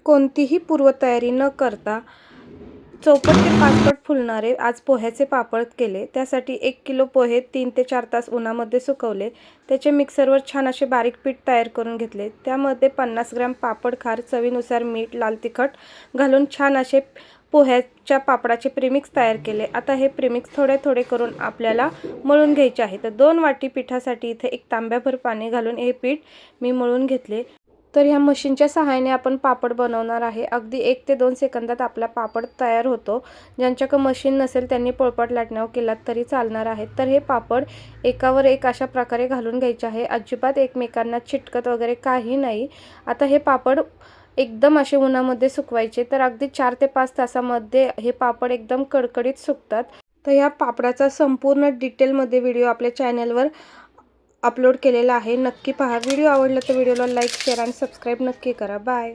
कोणतीही पूर्वतयारी न करता चौपट ते पाचपट फुलणारे आज पोह्याचे पापड केले। त्यासाठी 1 किलो पोहे 3 ते 4 तास उन्हामध्ये सुकवले. त्याचे मिक्सरवर छान असे बारीक पीठ तयार करून घेतले। त्यामध्ये 50 ग्रॅम पापड खार, चवीनुसार मीठ, लाल तिखट घालून छान असे पोह्याच्या पापडाचे प्रीमिक्स तयार केले। आता हे प्रीमिक्स थोडे थोडे करून आपल्याला मळून घ्यायचे आहे। तर 2 वाटी पिठासाठी इथे 1 तांब्याभर पाणी घालून हे पीठ मी मळून घेतले। तर ह्या मशीनच्या सहाय्याने आपण पापड बनवणार आहे। अगदी 1 ते 2 सेकंदात आपला पापड तयार होतो। ज्यांच्याकडे मशीन नसेल त्यांनी पोळपाट लाटण्यावर केलात तरी चालणार आहे। तर हे पापड एकावर एक अशा प्रकारे घालून घ्यायचे आहे। अजिबात एकमेकांना चिटकत वगैरे काही नाही। आता हे पापड एकदम असे उन्हामध्ये सुकवायचे। तर अगदी 4 ते 5 तासामध्ये हे पापड एकदम कडकडीत सुकतात। तर या पापडाचा संपूर्ण डिटेलमध्ये व्हिडिओ आपल्या चॅनलवर अपलोड केलेला आहे, नक्की पहा। व्हिडिओ आवडला तर व्हिडिओला लाईक, शेअर आणि सबस्क्राईब नक्की करा। बाय।